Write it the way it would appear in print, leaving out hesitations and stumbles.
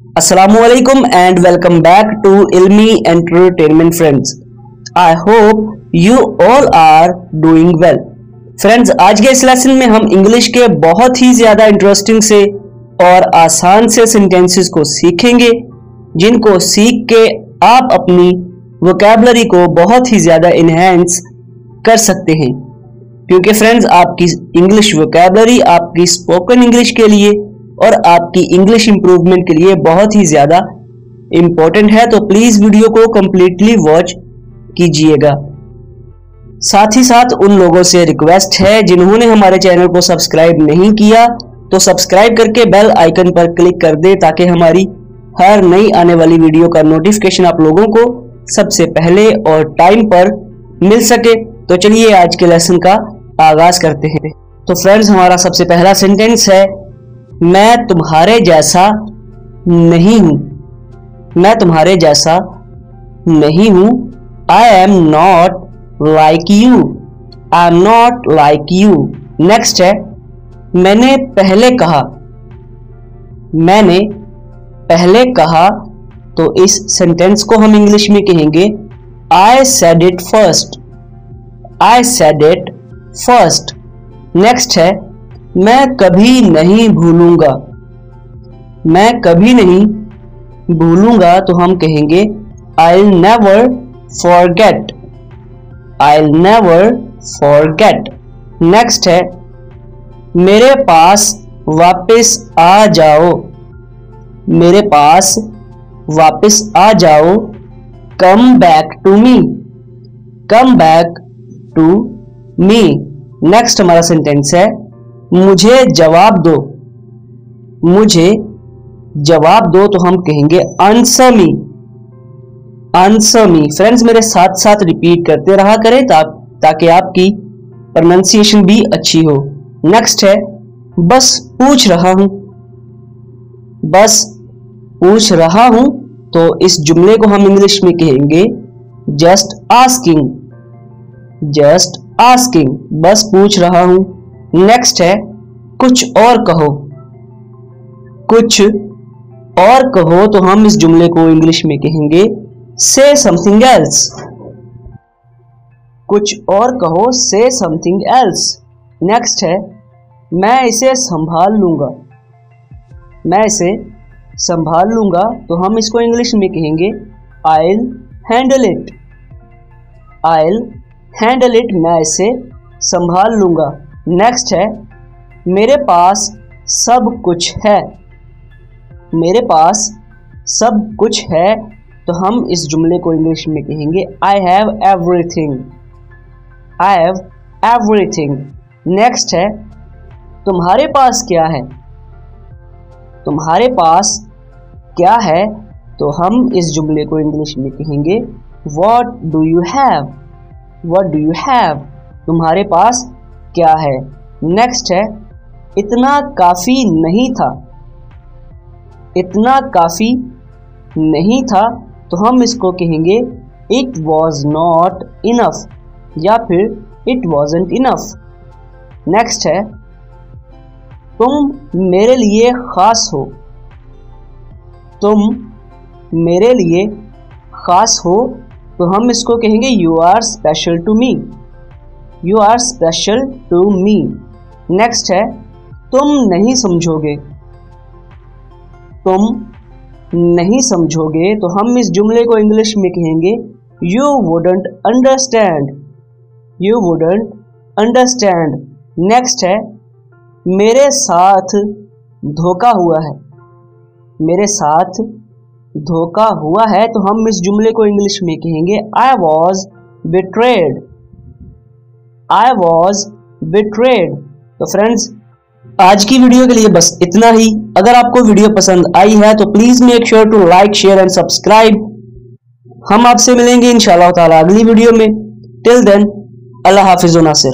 Assalamualaikum and welcome back to Ilmi Entertainment friends. I hope you all are doing well. Friends, आज के इस lesson में हम English के बहुत ही ज़्यादा इंटरेस्टिंग से और आसान से सेंटेंसेस को सीखेंगे, जिनको सीख के आप अपनी वोकैबुलरी को बहुत ही ज़्यादा इन्हेंस कर सकते हैं। क्योंकि फ्रेंड्स, आपकी इंग्लिश वोकैबुलरी आपकी स्पोकन इंग्लिश के लिए और आपकी इंग्लिश इंप्रूवमेंट के लिए बहुत ही ज़्यादा इम्पोर्टेंट है। तो प्लीज़ वीडियो को कम्प्लीटली वॉच कीजिएगा। साथ ही साथ उन लोगों से रिक्वेस्ट है जिन्होंने हमारे चैनल को सब्सक्राइब नहीं किया, तो सब्सक्राइब करके बेल आइकन पर क्लिक कर दे ताकि हमारी हर नई आने वाली वीडियो का नोटिफिकेशन आप लोगों को सबसे पहले और टाइम पर मिल सके। तो चलिए आज के लेसन का आगाज करते हैं। तो फ्रेंड्स, हमारा सबसे पहला सेंटेंस है, मैं तुम्हारे जैसा नहीं हूं। मैं तुम्हारे जैसा नहीं हूं। I am not like you. I am not like you. Next है, मैंने पहले कहा। मैंने पहले कहा, तो इस सेंटेंस को हम इंग्लिश में कहेंगे I said it first. I said it first. Next है, मैं कभी नहीं भूलूंगा। मैं कभी नहीं भूलूंगा, तो हम कहेंगे I'll never forget। I'll never forget। Next है, मेरे पास वापस आ जाओ। मेरे पास वापस आ जाओ। Come back to me। Come back to me। Next हमारा सेंटेंस है, मुझे जवाब दो। मुझे जवाब दो, तो हम कहेंगे answer me. Answer me. Friends, मेरे साथ साथ रिपीट करते रहा करें ताकि आपकी प्रोनाउंसिएशन भी अच्छी हो। नेक्स्ट है, बस पूछ रहा हूं। बस पूछ रहा हूं, तो इस जुमले को हम इंग्लिश में कहेंगे जस्ट आस्किंग। Just asking. बस पूछ रहा हूं। नेक्स्ट है, कुछ और कहो। कुछ और कहो, तो हम इस जुमले को इंग्लिश में कहेंगे से समथिंग एल्स। कुछ और कहो, से समथिंग एल्स। नेक्स्ट है, मैं इसे संभाल लूंगा। मैं इसे संभाल लूंगा, तो हम इसको इंग्लिश में कहेंगे I'll handle it। I'll handle it। मैं इसे संभाल लूंगा। नेक्स्ट है, मेरे पास सब कुछ है। मेरे पास सब कुछ है, तो हम इस जुमले को इंग्लिश में कहेंगे I have everything। I have everything। Next है, तुम्हारे पास क्या है। तुम्हारे पास क्या है, तो हम इस जुमले को इंग्लिश में कहेंगे What do you have। What do you have। तुम्हारे पास क्या है। नेक्स्ट है, इतना काफी नहीं था। इतना काफी नहीं था, तो हम इसको कहेंगे इट वॉज नॉट इनफ या फिर इट वॉजंट इनफ। नेक्स्ट है, तुम मेरे लिए खास हो। तुम मेरे लिए खास हो, तो हम इसको कहेंगे you are special to me. You are special to me. Next है, तुम नहीं समझोगे। तुम नहीं समझोगे, तो हम इस जुमले को इंग्लिश में कहेंगे you wouldn't understand. You wouldn't understand. Next है, मेरे साथ धोखा हुआ है। मेरे साथ धोखा हुआ है, तो हम इस जुमले को इंग्लिश में कहेंगे I was betrayed. I was betrayed. तो फ्रेंड्स, आज की वीडियो के लिए बस इतना ही। अगर आपको वीडियो पसंद आई है तो please make sure to like, share and subscribe. हम आपसे मिलेंगे इंशाअल्लाह ताला अगली वीडियो में। टिल देन, अल्लाह हाफिज़ व नासिर।